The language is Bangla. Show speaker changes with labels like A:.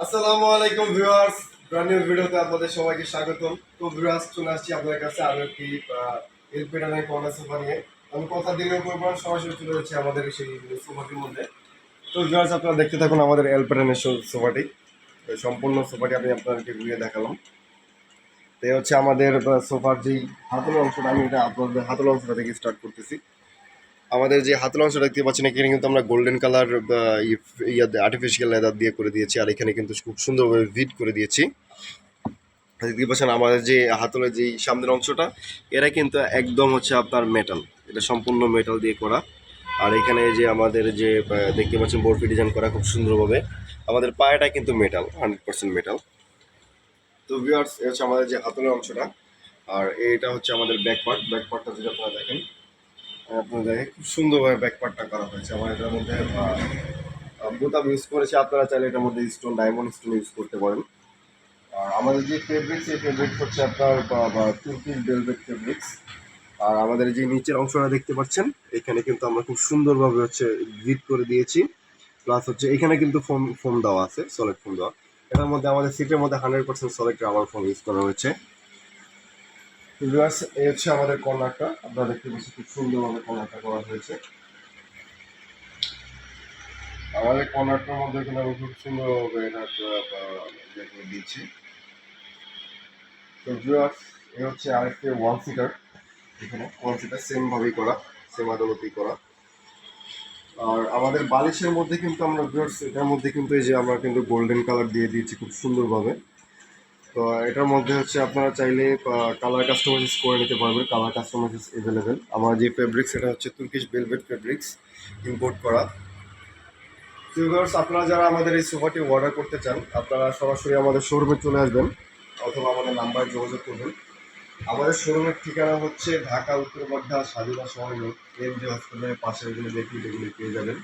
A: আসসালামু আলাইকুম ভিউয়ার্স, ব্র্যান্ড নিউ ভিডিওতে আপনাদের সবাইকে স্বাগতম। তো ভিউয়ার্স, চলে আসছি আপনাদের কাছে আরো একটি এলপিডানের কর্নার সোফা নিয়ে। আমি কথা দীর্ঘ করবো না, সরাসরি চলে যাচ্ছি আমাদের সেই সোফাটির মধ্যে। তো ভিউয়ার্স, আপনারা দেখতে থাকুন আমাদের এলপিডানের সোফাটি। তো সম্পূর্ণ সোফাটি আমি আপনাদেরকে ঘুরিয়ে দেখালাম। তো এই হচ্ছে আমাদের সোফার যেই হাতল অংশটা, আমি এটা আপনাদের হাতল অংশটা থেকে স্টার্ট করতেছি। আমাদের যে হাতল অংশ দেখতে পাচ্ছেন, এখানে কিন্তু আমরা গোল্ডেন কালার আর্টিফিশিয়াল লেদার দিয়ে করে দিয়েছি, আর এখানে কিন্তু খুব সুন্দরভাবে ভিট করে দিয়েছি। দেখতে পাচ্ছেন আমাদের যে হাতলের যে সামনের অংশটা, এরা কিন্তু একদম হচ্ছে আপনার মেটাল, এটা সম্পূর্ণ মেটাল দিয়ে করা। আর এখানে যে আমাদের যে দেখতে পাচ্ছেন বরফি ডিজাইন করা খুব সুন্দরভাবে। আমাদের পায়েটা কিন্তু মেটাল, 100% মেটাল। তো ভিউয়ার্স, এই হচ্ছে আমাদের যে হাতলের অংশটা। আর এটা হচ্ছে আমাদের ব্যাক পার্টটা যদি আপনারা দেখেন, আপনারা দেখেন খুব সুন্দরভাবে ব্যাক পার্টটা করা হয়েছে। আমার এটার মধ্যে বোতাম ইউজ করেছি, আপনারা চাইলে এটার মধ্যে স্টোন, ডায়মন্ড স্টোন ইউজ করতে পারেন। আর আমাদের যে ফেব্রিক্স, এই ফেব্রিক্স হচ্ছে আপনার তুর্কিশ ভেলভেট ফেব্রিক্স। আর আমাদের যে নিচের অংশটা দেখতে পাচ্ছেন, এখানে কিন্তু আমরা খুব সুন্দরভাবে হচ্ছে গ্রিড করে দিয়েছি। প্লাস হচ্ছে এখানে কিন্তু ফোম ফোম দেওয়া আছে, সলিড ফোম দেওয়া। এটার মধ্যে আমাদের সিটের মধ্যে 100% সলিড রাবার ফোম ইউজ করা হয়েছে। ভিউয়ার্স, এই হচ্ছে আমাদের কর্নারটা, আপনারা দেখতে পাচ্ছেন খুব সুন্দরভাবে কর্নারটা করা হয়েছে। আমাদের কর্নারটার মধ্যে কিন্তু আমি খুব সুন্দরভাবে এটা দিয়েছি। তো ভিউয়ার্স, এই হচ্ছে আরেকটি ওয়ান সিটার। এখানে ওয়ান সিটার সেম ভাবেই করা, সেম আদালতেই করা। আর আমাদের বালিশের মধ্যে কিন্তু আমরা ভিউয়ার্স, এটার মধ্যে কিন্তু এই যে আমরা কিন্তু গোল্ডেন কালার দিয়ে দিয়েছি খুব সুন্দরভাবে। তো এটার মধ্যে হচ্ছে আপনারা চাইলে কালার কাস্টমাইজ করে নিতে পারবেন, কালার কাস্টমাইজ এভেলেবেল। আমার যে ফেব্রিক্স, এটা হচ্ছে তুর্কিশ ভেলভেট ফেব্রিক্স, ইম্পোর্ট করা। তো ভিউয়ার্স, আপনারা যারা আমাদের এই সোফাটি অর্ডার করতে চান, আপনারা সরাসরি আমাদের শোরুমে চলে আসবেন অথবা আমাদের নাম্বারে যোগাযোগ করবেন। আমাদের শোরুমের ঠিকানা হচ্ছে ঢাকা উত্তরপাড্ডা স্বাধীনতা সরণি, এমজে হসপিটালের পাশে, এগুলো দেখলে এগুলি পেয়ে যাবেন।